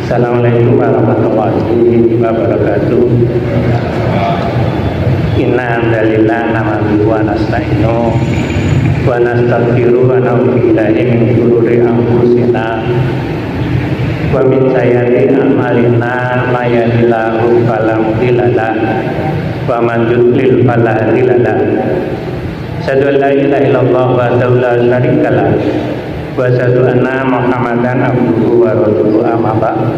Assalamualaikum warahmatullahi wabarakatuh. Inna hamdalillah nahmaduhu wa nasta'inu wa nastaghfiruh wa na'udzu billahi min shururi anfusina wa min sayyiati a'malina may yahdihillahu fala mudilla lahu wa man yudlil fala hadiya lahu. Asyhadu an la ilaha illallah wahdahu la syarika lahu wa asyhadu anna Muhammadan abduhu wa rasuluhu amma ba'd.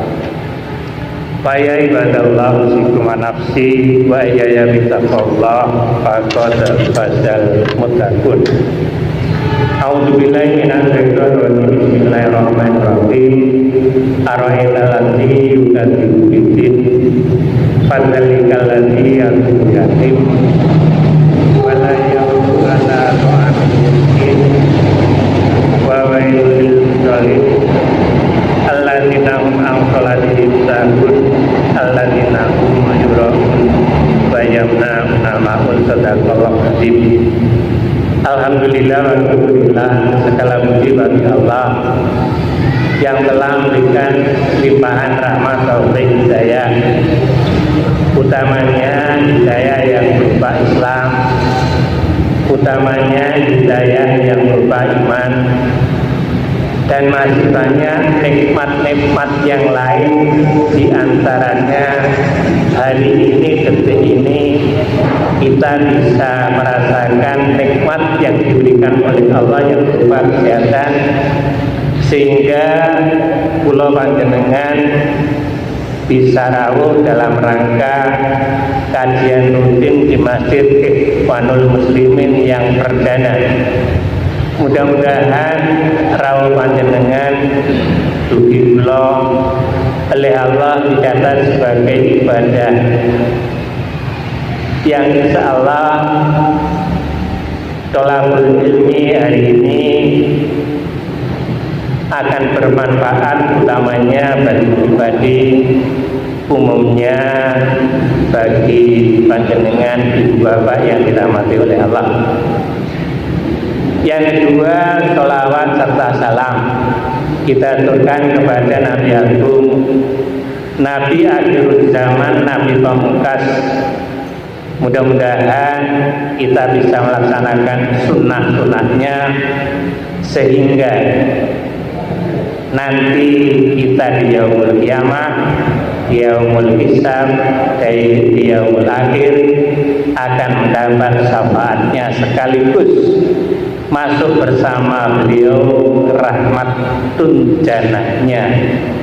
Fa ya ibadallah usikum wa nafsi wa iyaya bittaqullah faqad fazal muttaqun. A'udzu billahi minasy syaithanir rajim. Bismillahirrahmanirrahim. Ara'aita allazi yukadzibu biddin fadzalikal ladzi yad'u yatim wa la ya'budu ala ta'amil miskin wa wailul lil musallin alladzina hum an salatihim sahun alladzina hum yura'un wa yamna'una ma'un sadaqallahu adzim. Alhamdulillah wa syukurillah, segala puji bagi Allah yang telah memberikan limpahan rahmat taufik hidayah, utamanya hidayah yang berupa Islam, utamanya hidayah yang berupa iman, dan masih banyak nikmat-nikmat yang lain, diantaranya hari ini, detik ini kita bisa merasakan nikmat yang diberikan oleh Allah yang berupa kesehatan, sehingga pulau panjenengan bisa rawuh dalam rangka kajian rutin di Masjid Ikhwanul Muslimin yang perdana. Mudah-mudahan rawuh panjenengan dugi kula oleh Allah dicatat sebagai ibadah yang insya Allah thalabul ilmi hari ini akan bermanfaat, utamanya bagi pribadi, umumnya bagi panjenengan ibu bapak yang dirahmati oleh Allah. Yang kedua, sholawat serta salam kita aturkan kepada Nabi Agung, Nabi akhir zaman, Nabi pamungkas. Mudah-mudahan kita bisa melaksanakan sunnah-sunnahnya sehingga nanti kita di yaumul qiyamah, di yaumul hisab, di yaumul akhir akan mendapat syafaatnya sekaligus masuk bersama beliau rahmatun jannahnya.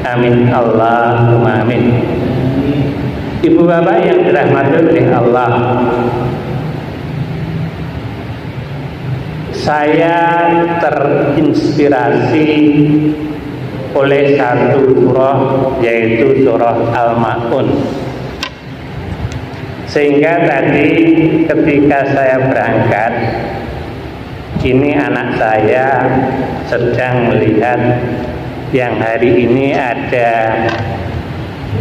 Amin Allahumma amin. Ibu bapak yang dirahmati oleh Allah, saya terinspirasi oleh satu surah, yaitu surah Al-Ma'un. Sehingga tadi ketika saya berangkat, ini anak saya sedang melihat yang hari ini ada,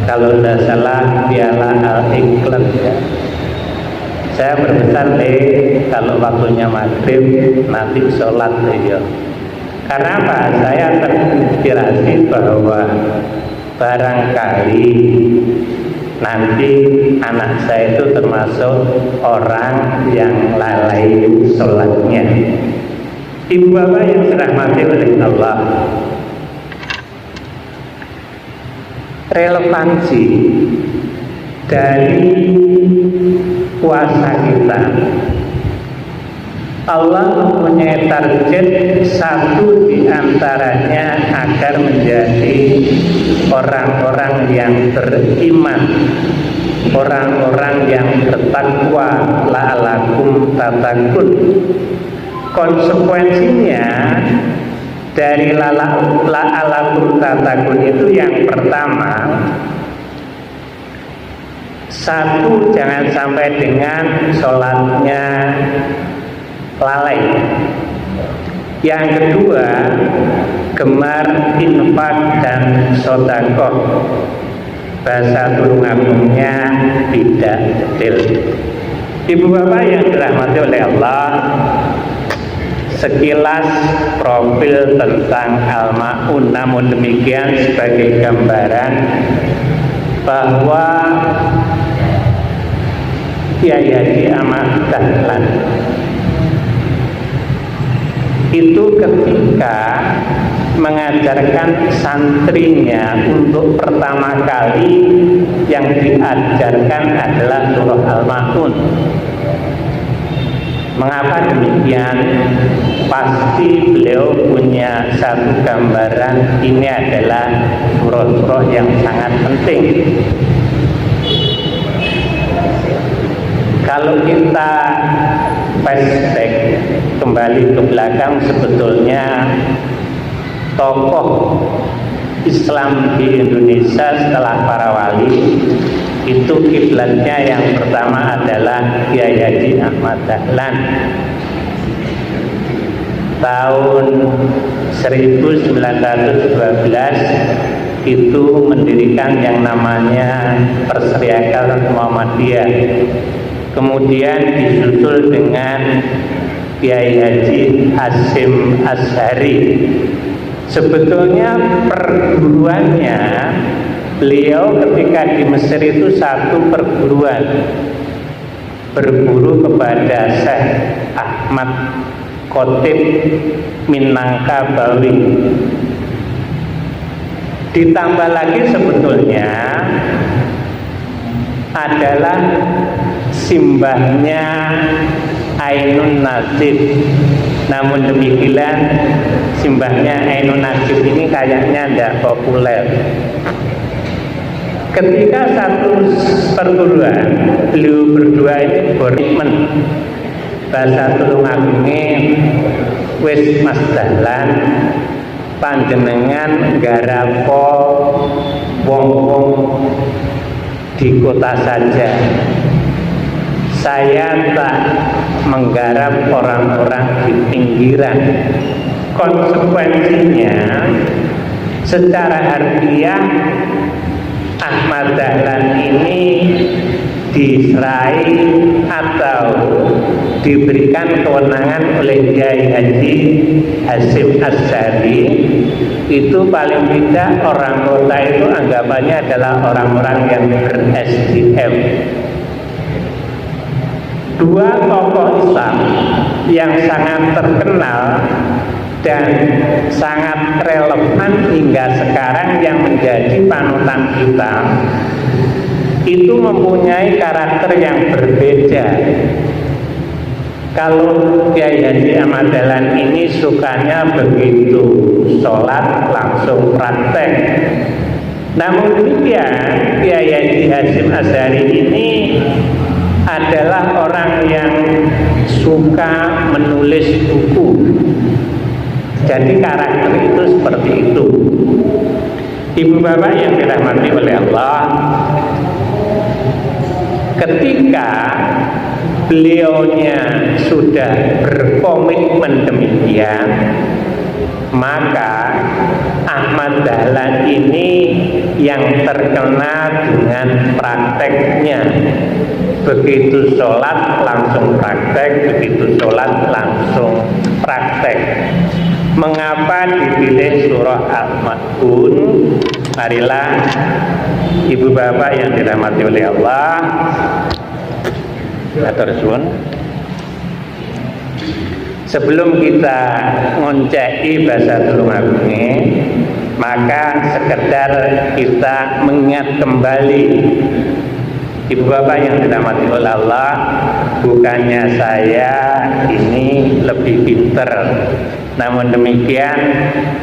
kalau tidak salah, piala Al-Ikhlas ya. Saya berbesar kalau waktunya maghrib nanti sholat ya. Karena apa? Saya terinspirasi bahwa barangkali nanti anak saya itu termasuk orang yang lalai sholatnya. Ibu bapak yang dirahmati oleh Allah, relevansi dari puasa kita, Allah mempunyai target, satu diantaranya agar menjadi orang-orang yang beriman, orang-orang yang bertakwa, la'alakum tatakun. Konsekuensinya dari la'alakum tatakun itu yang pertama, satu, jangan sampai dengan sholatnya lalai. Yang kedua, gemar infak dan sedekah. Bahasa tulungagunnya tidak detail. Ibu bapak yang dirahmati oleh Allah, sekilas profil tentang Al-Ma'un. Namun demikian sebagai gambaran bahwa Kyai Haji Ahmad Dahlan itu ketika mengajarkan santrinya untuk pertama kali yang diajarkan adalah surah Al-Ma'un. Mengapa demikian? Pasti beliau punya satu gambaran, ini adalah surah-surah yang sangat penting. Kalau kita flashback kembali ke belakang, sebetulnya tokoh Islam di Indonesia setelah para wali itu kiblatnya yang pertama adalah Kyai Haji Ahmad Dahlan. Tahun 1912 itu mendirikan yang namanya Perserikatan Muhammadiyah. Kemudian disusul dengan Kyai Haji Hasyim Asy'ari. Sebetulnya perguruannya beliau ketika di Mesir itu satu perguruan, berguru kepada Syekh Ahmad Khotib Minangkabawi. Ditambah lagi sebetulnya adalah simbahnya Ainun Nasib. Namun demikian simbahnya Ainun Nasib ini kayaknya tidak populer. Ketika satu perguruan, beliau berdua ini berkomitmen bahasa Tulungagunge, wis Mas Dahlan panjenengan garapo wong-wong di kota saja. Saya tak menggarap orang-orang di pinggiran. Konsekuensinya secara harfiah Ahmad Dahlan ini diserai atau diberikan kewenangan oleh Kyai Haji Hasyim Asy'ari. Itu paling tidak orang kota itu anggapannya adalah orang-orang yang ber-SDM. Dua tokoh Islam yang sangat terkenal dan sangat relevan hingga sekarang yang menjadi panutan kita itu mempunyai karakter yang berbeda. Kalau Kyai Haji Ahmad Dahlan ini sukanya begitu sholat langsung praktek. Namun demikian Kyai Haji Hasyim Asy'ari ini adalah orang yang suka menulis buku. Jadi karakter itu seperti itu. Ibu bapak yang dirahmati oleh Allah, ketika beliaunya sudah berkomitmen demikian, maka Ahmad Dahlan ini yang terkenal dengan prakteknya. Begitu sholat langsung praktek, begitu sholat langsung praktek. Mengapa dipilih surah Al-Ma'un? Marilah ibu bapak yang dirahmati oleh Allah, atur suwun, sebelum kita ngonceki bahasa Tulungagunge, maka sekedar kita mengingat kembali. Ibu bapak yang dirahmati oleh Allah, bukannya saya ini lebih pinter, namun demikian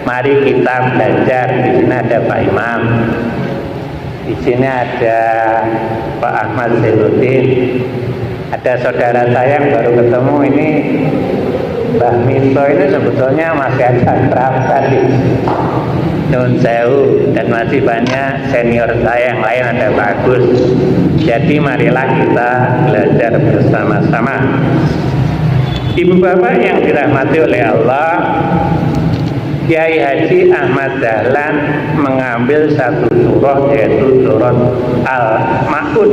mari kita belajar. Di sini ada Pak Imam, di sini ada Pak Ahmad Zainuddin, ada saudara saya yang baru ketemu ini Mbah Minto. Ini sebetulnya masih ada berapa nih, Nun Sewu, dan masih banyak senior saya yang lain, ada Pak Agus. Jadi marilah kita belajar bersama-sama. Ibu bapak yang dirahmati oleh Allah, Kyai Haji Ahmad Dahlan mengambil satu surah, yaitu surah Al-Ma'un.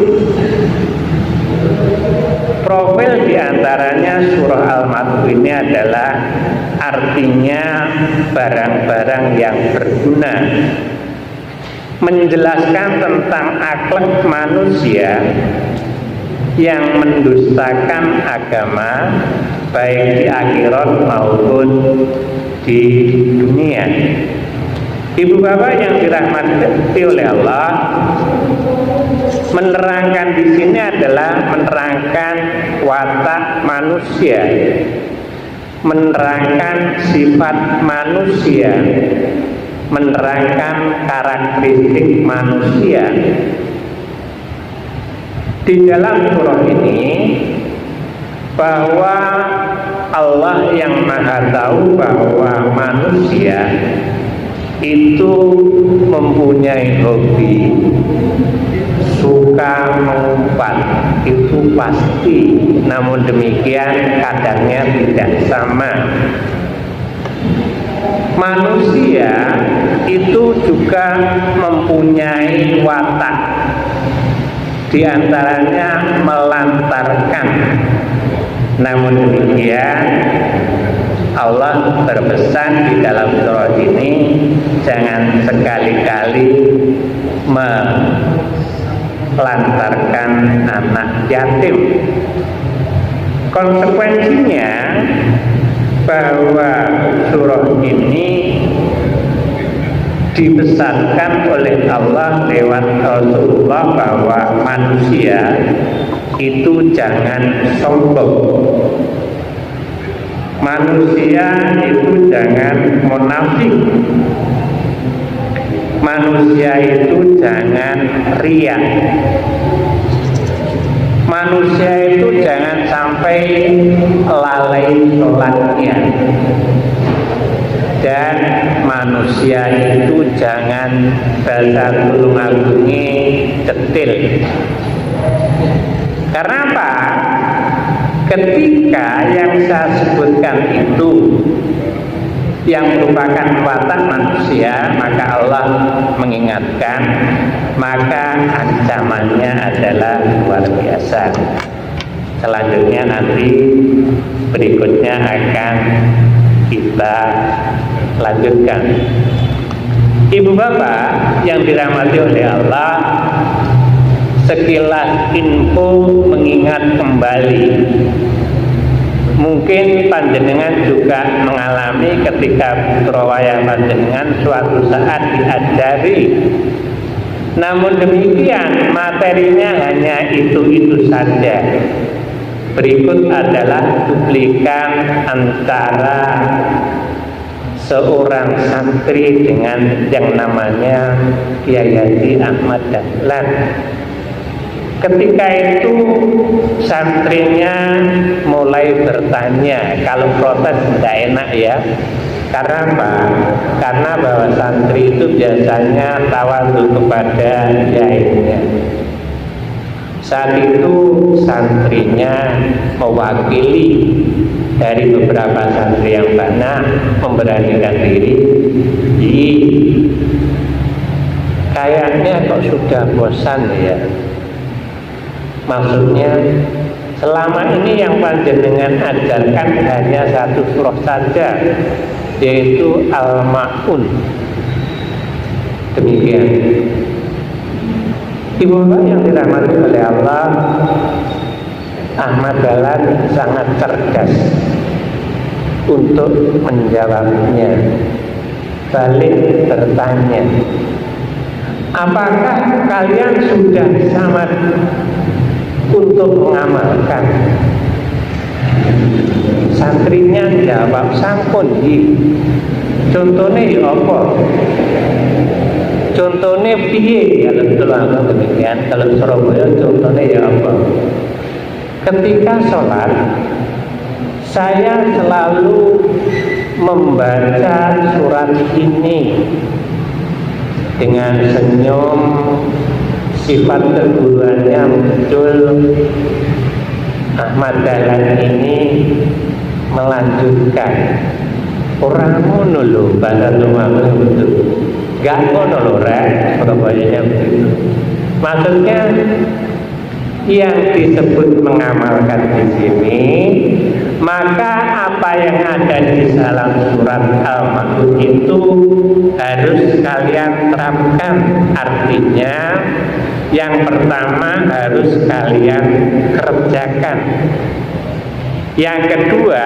Profil diantaranya surah Al-Madu ini adalah artinya barang-barang yang berguna, menjelaskan tentang akhlak manusia yang mendustakan agama baik di akhirat maupun di dunia. Ibu bapak yang dirahmati oleh Allah, menerangkan di sini adalah menerangkan watak manusia, menerangkan sifat manusia, menerangkan karakteristik manusia. Di dalam surah ini bahwa Allah yang Maha Tahu bahwa manusia itu mempunyai hobi suka mengumpat, itu pasti. Namun demikian kadangnya tidak sama. Manusia itu juga mempunyai watak, di antaranya melantarkan. Namun demikian Allah berpesan di dalam surah ini, jangan sekali-kali melantarkan anak yatim. Konsekuensinya bahwa surah ini dibesarkan oleh Allah lewat Rasulullah bahwa manusia itu jangan sombong, manusia itu jangan munafik, manusia itu jangan riya, manusia itu jangan sampai lalai sholatnya, dan manusia itu jangan bahasa tulung-agungi detil. Karena apa? Ketika yang saya sebutkan itu yang merupakan watak manusia, maka Allah mengingatkan, maka ancamannya adalah luar biasa. Selanjutnya nanti berikutnya akan kita lanjutkan. Ibu bapak yang dirahmati oleh Allah, sekilas info mengingat kembali, mungkin panjenengan juga mengalami ketika putra wayah panjenengan suatu saat diajari, namun demikian materinya hanya itu-itu saja. Berikut adalah cuplikan antara seorang santri dengan yang namanya Kiai Haji Ahmad Dahlan. Ketika itu santrinya mulai bertanya, kalau protes tidak enak ya. Karena apa? Karena bahwa santri itu biasanya tawadhu kepada kiainya. Saat itu santrinya mewakili dari beberapa santri yang banyak memberanikan diri. Kayaknya kok sudah bosan ya. Maksudnya selama ini yang panjenengan ajarkan hanya satu surah saja, yaitu Al-Ma'un. Demikian. Ibu bapak yang dirahmati oleh Allah, Ahmad Dahlan sangat cerdas untuk menjawabnya. Balik bertanya, apakah kalian sudah samad untuk mengamalkan? Santrinya jawab, sampun ji. Contohnya ya apa? Contohnya piye? Kalau demikian, kalau Surabaya contohnya ya apa? Ketika sholat, saya selalu membaca surat ini dengan senyum. Sifat keguruannya muncul. Ahmad Dahlan ini melanjutkan, orang ngono lho, bahasa Lumangnya betul, gak ngono lho rek, Surabayanya begitu. Maksudnya yang disebut mengamalkan di sini, maka apa yang ada di dalam surat Al-Ma'un itu harus kalian terapkan. Artinya yang pertama harus kalian kerjakan, yang kedua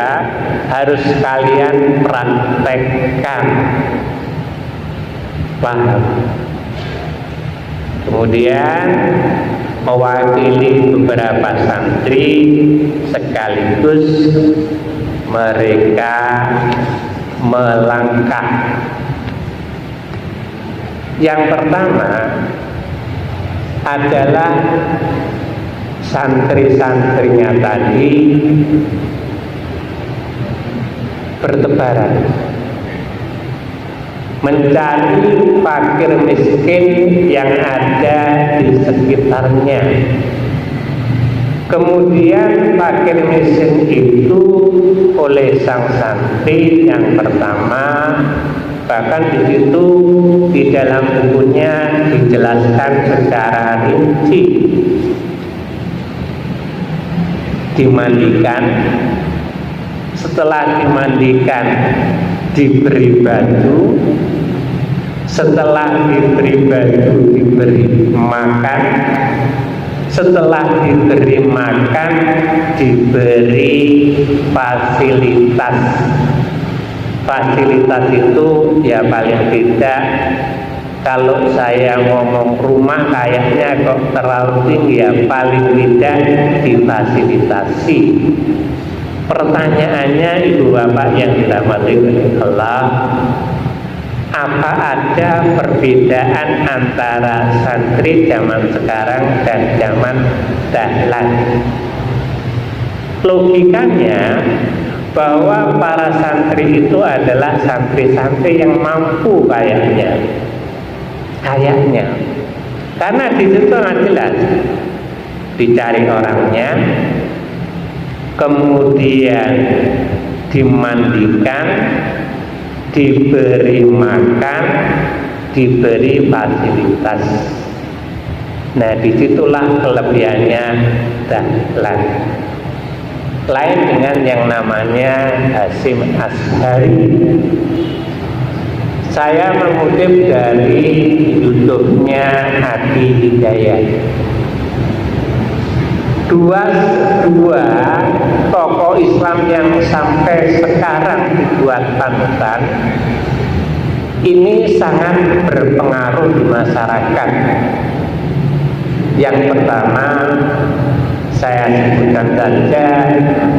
harus kalian praktekkan. Paham? Kemudian mewakili beberapa santri sekaligus mereka melangkah. Yang pertama adalah santri-santrinya tadi bertebaran mencari fakir miskin yang ada di sekitarnya. Kemudian fakir miskin itu oleh sang santri yang pertama, bahkan di situ di dalam bukunya dijelaskan secara rinci, dimandikan. Setelah dimandikan diberi baju, setelah diberi baju diberi makan, setelah diberi makan diberi fasilitas. Fasilitas itu ya paling tidak, kalau saya ngomong rumah kayaknya kok terlalu tinggi, ya paling tidak difasilitasi. Pertanyaannya ibu bapak yang dirahmati Allah, apa ada perbedaan antara santri zaman sekarang dan zaman dahlan? Logikanya bahwa para santri itu adalah santri-santri yang mampu kayaknya, karena di situ sangat jelas dicari orangnya, kemudian dimandikan, diberi makan, diberi fasilitas. Nah, disitulah kelebihannya dahlan. Lain dengan yang namanya Hasyim Asy'ari. Saya mengutip dari YouTube-nya Adi Hidayat. Dua tokoh Islam yang sampai sekarang dibuat panutan ini sangat berpengaruh di masyarakat. Yang pertama saya sebutkan saja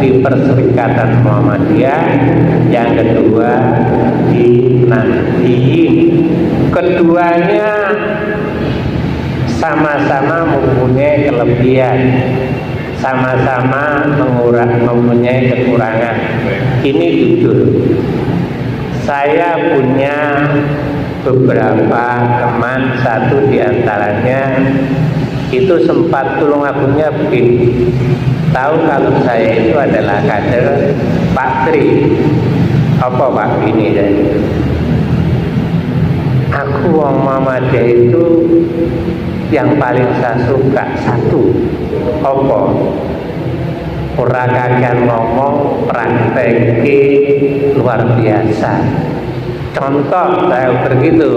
di Perserikatan Muhammadiyah, yang kedua di Nahdliyin. Keduanya sama-sama mempunyai kelebihan, sama-sama mempunyai kekurangan. Ini jujur, saya punya beberapa teman, satu diantaranya itu sempat tulung akunya begini, tahu kalau saya itu adalah kader Pak Tri. Apa Pak ini dari aku wong Muhammadiyah itu yang paling saya suka satu, apa? Ora kakean ngomong, prakteknya luar biasa. Contoh saya begitu,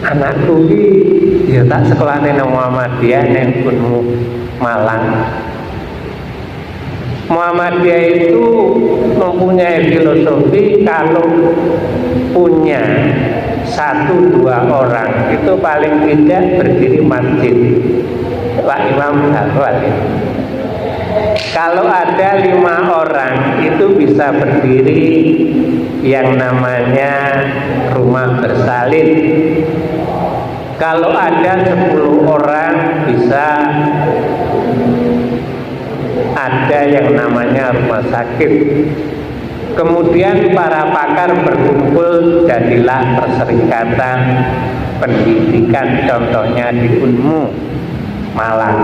anakku ini ya tak sekolahnya nang Muhammadiyah nang Gunmu Malang. Muhammadiyah itu mempunyai filosofi kalau punya satu dua orang itu paling tidak berdiri masjid. Pak Imam Ghazali. Kalau ada 5 orang itu bisa berdiri yang namanya rumah bersalin. Kalau ada 10 orang bisa ada yang namanya rumah sakit. Kemudian para pakar berkumpul, jadilah Perserikatan Pendidikan, contohnya di Unmu Malang.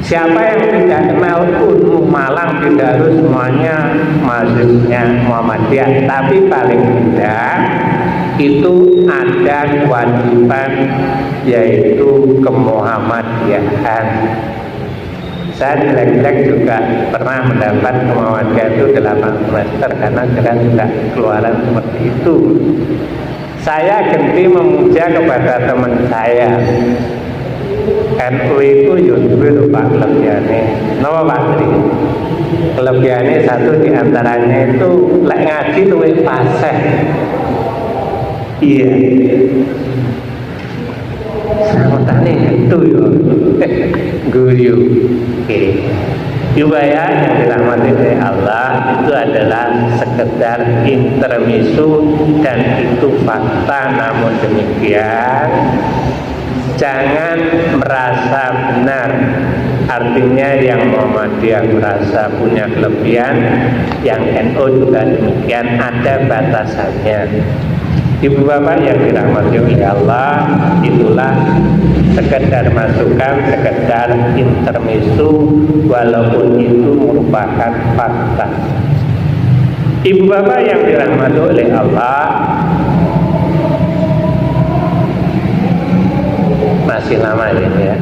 Siapa yang tidak kenal Unmu Malang tidak harus semuanya mahasiswanya Muhammadiyah, tapi paling tidak itu ada kewajiban yaitu kemuhammadiyahan. Saya jelek-jelek juga pernah mendapat Muhammadiyah itu 8 semester karena kadang juga keluaran seperti itu. Saya ganti memuja kepada teman saya. NU itu yudhul Pak kelebihannya. Napa Pak Tri? Kelebihannya satu diantaranya itu lek ngaji luwih fasih. Iya. Samotane itu yo. Guyu. Oke. Yubaya yang dirahmati oleh Allah itu adalah sekedar intermezzo dan itu fakta, namun demikian jangan merasa benar. Artinya yang Muhammadiyah merasa punya kelebihan, yang NU juga demikian, ada batasannya. Ibu bapak yang dirahmati oleh Allah, itulah sekedar masukan, sekedar intermezzo, walaupun itu merupakan fakta. Ibu bapak yang dirahmati oleh Allah, masih lama ini ya,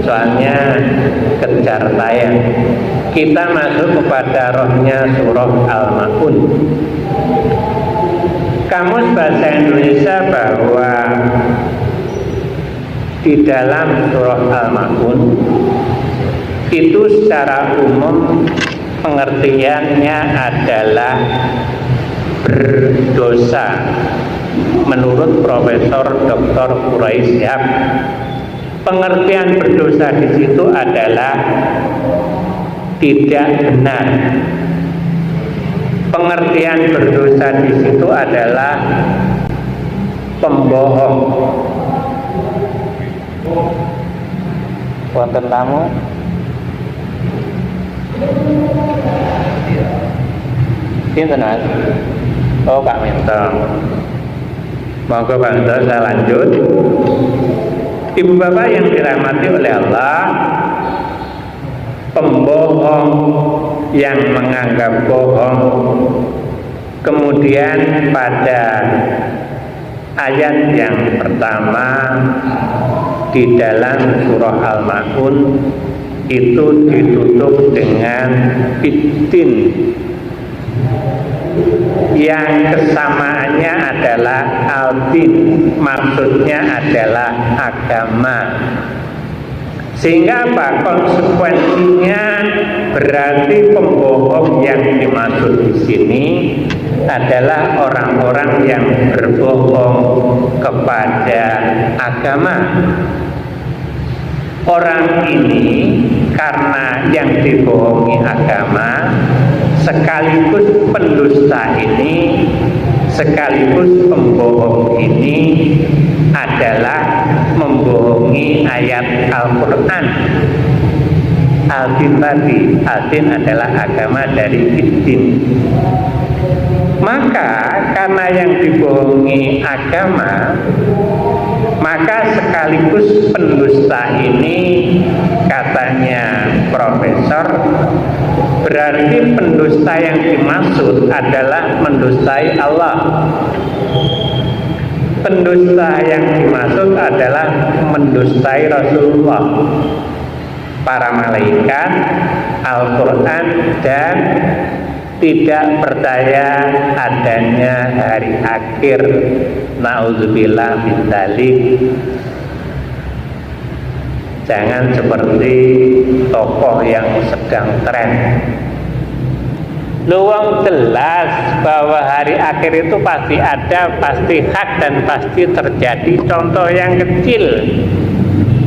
soalnya kejar tayang. Kita masuk kepada rohnya surah Al-Ma'un. Kamus bahasa Indonesia bahwa di dalam surah Al-Ma'un itu secara umum pengertiannya adalah berdosa. Menurut Profesor Dr. Quraisyhab, pengertian berdosa di situ adalah tidak benar. Pengertian berdosa di situ adalah pembohong. Wonten tamu? Sinten Mas? Oh Pak Minto. Monggo Pak Minto, saya lanjut. Ibu bapak yang dirahmati oleh Allah, pembohong yang menganggap bohong, kemudian pada ayat yang pertama di dalam surah Al-Ma'un itu ditutup dengan fitin, yang kesamaannya adalah al-din, maksudnya adalah agama. Sehingga apa? Konsekuensinya berarti pembohong yang dimaksud di sini adalah orang-orang yang berbohong kepada agama. Orang ini karena yang dibohongi agama, sekaligus pendusta ini, sekaligus pembohong ini adalah membohongi ayat Al-Quran. Al-Din tadi, Al-Din adalah agama dari Din. Maka karena yang dibohongi agama, maka sekaligus pendusta ini, katanya profesor, berarti pendusta yang dimaksud adalah mendustai Allah. Pendusta yang dimaksud adalah mendustai Rasulullah, para malaikat, Al-Quran, dan tidak percaya adanya hari akhir. Na'udzubillah min dzalik. Jangan seperti tokoh yang sedang tren. Luang jelas bahwa hari akhir itu pasti ada, pasti hak, dan pasti terjadi. Contoh yang kecil,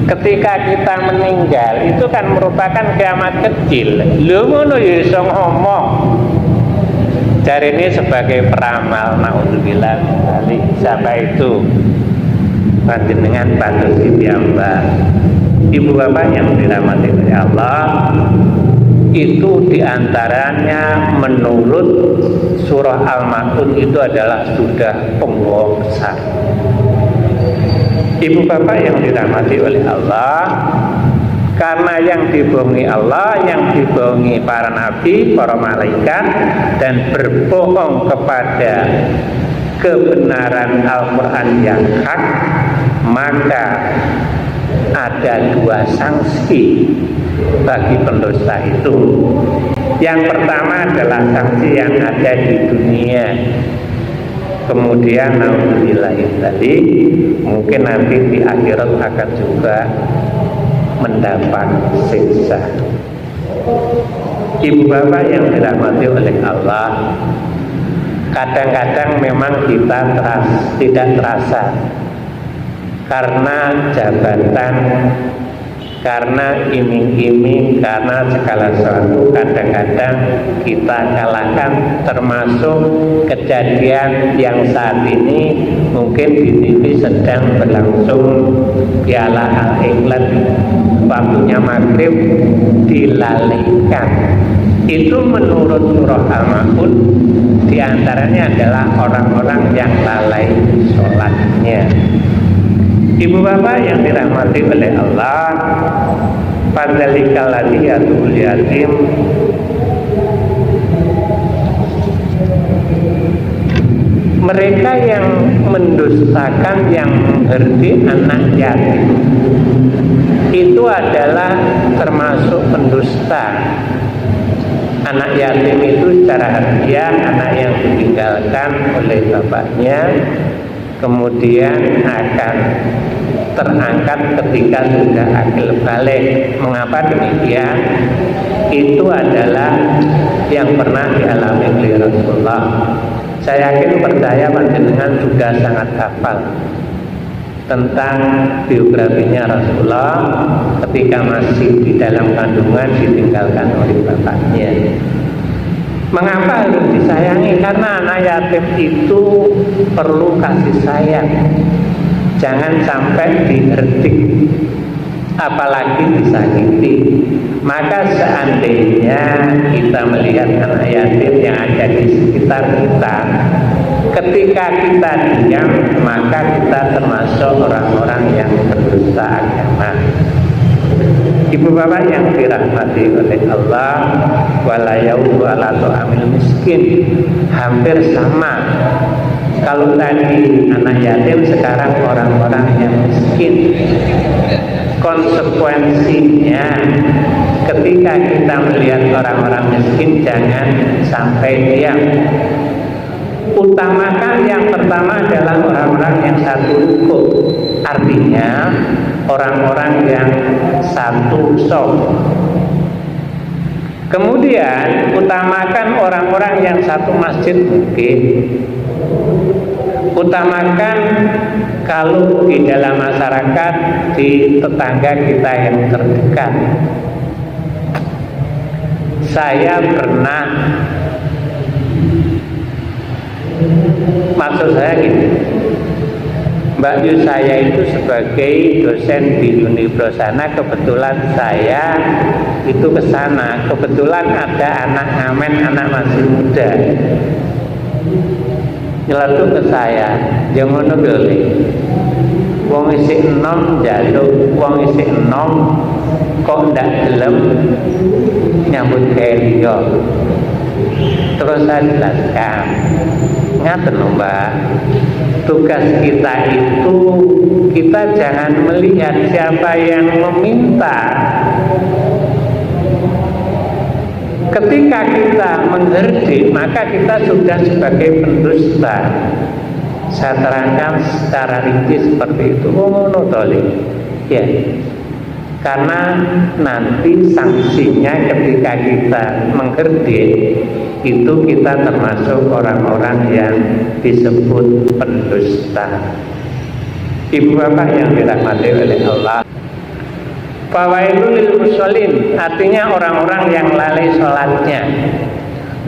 ketika kita meninggal itu kan merupakan kiamat kecil. Lu ngono ya iso ngomong. Dari ini sebagai peramal, naudzubillah min siapa itu? Panjenengan Patus Sitiamba. Ibu bapak yang dirahmati oleh Allah, itu diantaranya menurut surah Al-Ma'un itu adalah sudah pembohong besar. Ibu bapak yang dirahmati oleh Allah, karena yang dibohongi Allah, yang dibohongi para nabi, para malaikat, dan berbohong kepada kebenaran Al-Quran yang hak, maka ada dua sanksi bagi pendosa itu. Yang pertama adalah sanksi yang ada di dunia, kemudian naudzubillah tadi mungkin nanti di akhirat akan juga mendapat siksa. Ibu bapak yang dirahmati oleh Allah, kadang-kadang memang kita tidak terasa karena jabatan, karena iming-iming, karena segala sesuatu kadang-kadang kita kalahkan, termasuk kejadian yang saat ini mungkin di TV sedang berlangsung Piala All England, waktunya maghrib dilalaikan. Itu menurut surah Al-Ma'un diantaranya adalah orang-orang yang lalai sholatnya. Ibu bapak yang dirahmati oleh Allah, fadzalikal ladzi yatul yatim, mereka yang mendustakan, yang mengherdi anak yatim itu adalah termasuk pendusta. Anak yatim itu secara harfiah anak yang ditinggalkan oleh bapaknya, kemudian akan terangkat ketika sudah akil balik. Mengapa demikian? Itu adalah yang pernah dialami oleh Rasulullah. Saya yakin percaya panjenengan sudah sangat hafal tentang biografinya Rasulullah ketika masih di dalam kandungan ditinggalkan oleh bapaknya. Mengapa harus disayangi? Karena anak yatim itu perlu kasih sayang. Jangan sampai diherdik, apalagi disakiti. Maka seandainya kita melihat anak yatim yang ada di sekitar kita, ketika kita diam, maka kita termasuk orang-orang yang berdusta agama. Ibu bapak yang dirahmati oleh Allah, wala yaudu ala ta'amil miskin, hampir sama. Kalau tadi anak yatim, sekarang orang-orang yang miskin. Konsekuensinya ketika kita melihat orang-orang miskin, jangan sampai diam. Utamakan yang pertama adalah orang-orang yang satu hukum, artinya orang-orang yang satu shop. Kemudian utamakan orang-orang yang satu masjid mungkin. Utamakan kalau di dalam masyarakat, di tetangga kita yang terdekat. Saya pernah, maksud saya gini, Mbak Yu saya itu sebagai dosen di Unibro sana, kebetulan saya itu ke sana, kebetulan ada anak ngamen, anak masih muda, nyeletuk ke saya, jangan ngono dole, wong isih enom jaluk, wong isih enom kok ndak gelem nyambut gawe liya. Terus saya jelaskan, ngaten lho Mbak, tugas kita itu, kita jangan melihat siapa yang meminta. Ketika kita mengherdik, maka kita sudah sebagai pendusta. Saya terangkan secara rinci seperti itu. Oh, ya. Karena nanti sanksinya ketika kita mengherdik, itu kita termasuk orang-orang yang disebut pendusta. Ibu bapak yang dirahmati oleh Allah, fawailul lil musholin, artinya orang-orang yang lalai sholatnya.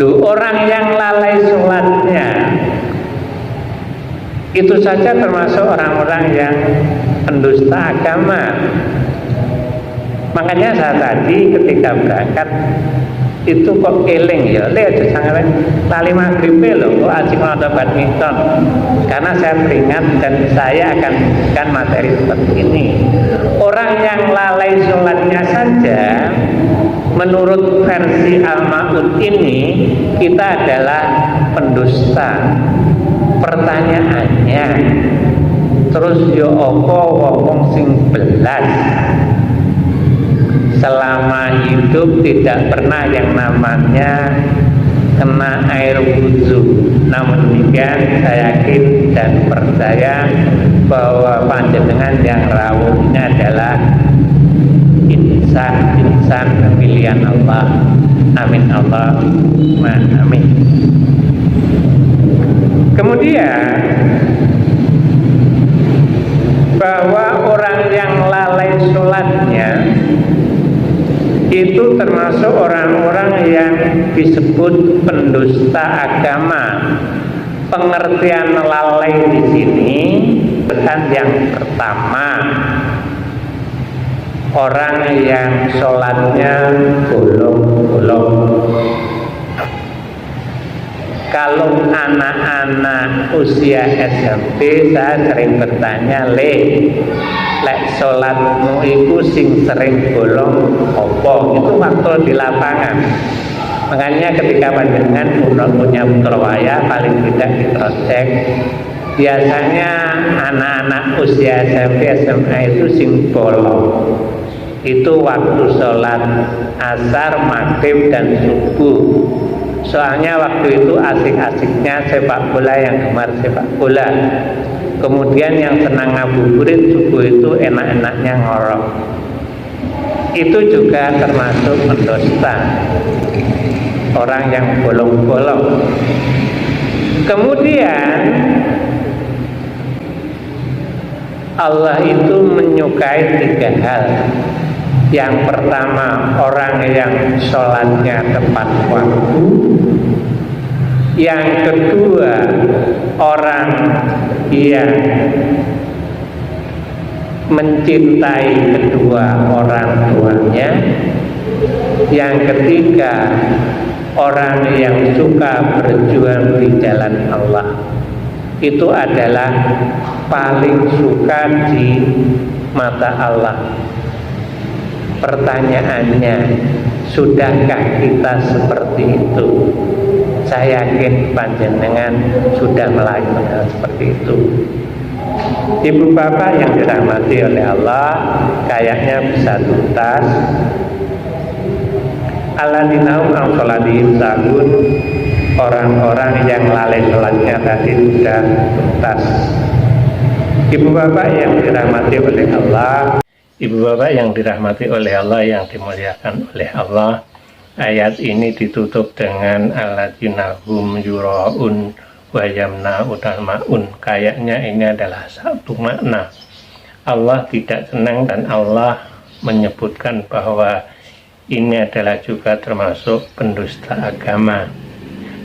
Orang yang lalai sholatnya itu saja termasuk orang-orang yang pendusta agama. Makanya saya tadi ketika berangkat itu kok eling ya, lihat sangat lali maghrib loh, kok asik nonton badminton. Karena saya teringat dan saya akan memberikan materi seperti ini. Orang yang lalai sholatnya saja, menurut versi Al-Ma'un ini, kita adalah pendusta. Pertanyaannya, terus Terus ya apa wong sing belas selama hidup tidak pernah yang namanya kena air wudhu. Namun demikian saya yakin dan percaya bahwa panjenengan yang rawuh ini adalah insan pilihan Allah. Amin Allahumma amin. Kemudian bahwa orang yang lalai sholatnya itu termasuk orang-orang yang disebut pendusta agama. Pengertian lalai di sini bukan yang pertama, orang yang sholatnya bolong-bolong. Kalau anak-anak usia SMP, saya sering bertanya, lek sholatmu itu sing sering bolong opo? Itu waktu di lapangan. Makanya ketika panjenengan punya putra wayah, paling tidak di cross check, biasanya anak-anak usia SMP SMA itu sing bolong itu waktu sholat asar, maghrib dan subuh. Soalnya waktu itu asik-asiknya sepak bola, yang gemar sepak bola. Kemudian yang senang ngabuburit subuh itu enak-enaknya ngorok. Itu juga termasuk pendusta, orang yang bolong-bolong. Kemudian Allah itu menyukai 3 hal. Yang pertama, orang yang sholatnya tepat waktu. Yang kedua, orang yang mencintai kedua orang tuanya. Yang ketiga, orang yang suka berjuang di jalan Allah. Itu adalah paling suka di mata Allah. Pertanyaannya, sudahkah kita seperti itu? Saya yakin panjenengan sudah melakukan seperti itu. Ibu bapak yang dirahmati oleh Allah, kayaknya bisa tuntas. Alladzina hum an sholatihim sahun, orang-orang yang lalai sholatnya tadi sudah tuntas. Ibu bapak yang dirahmati oleh Allah, ibu bapak yang dirahmati oleh Allah, yang dimuliakan oleh Allah, ayat ini ditutup dengan alladzina hum yuraun wa yamna'una ma'un. Kayaknya ini adalah satu makna. Allah tidak senang dan Allah menyebutkan bahwa ini adalah juga termasuk pendusta agama.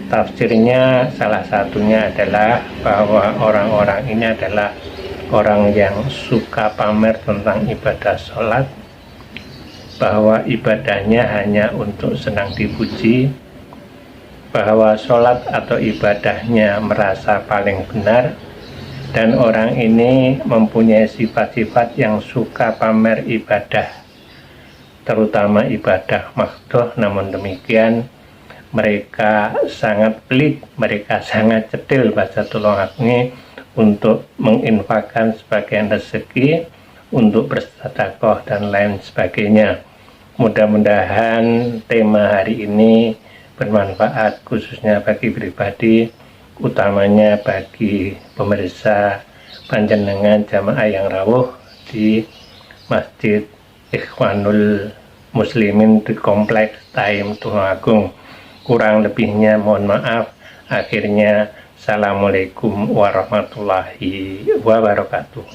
Tafsirnya salah satunya adalah bahwa orang-orang ini adalah orang yang suka pamer tentang ibadah sholat, bahwa ibadahnya hanya untuk senang dipuji, bahwa sholat atau ibadahnya merasa paling benar, dan orang ini mempunyai sifat-sifat yang suka pamer ibadah, terutama ibadah makdoh. Namun demikian mereka sangat pelit, mereka sangat cetil bahasa Tulungagung untuk menginfakkan sebagian rezeki untuk bersedekah dan lain sebagainya. Mudah-mudahan tema hari ini bermanfaat khususnya bagi pribadi, utamanya bagi pemirsa panjenengan jamaah yang rawuh di Masjid Ikhwanul Muslimin di Kompleks Taim Tulungagung. Kurang lebihnya mohon maaf. Akhirnya, Assalamualaikum warahmatullahi wabarakatuh.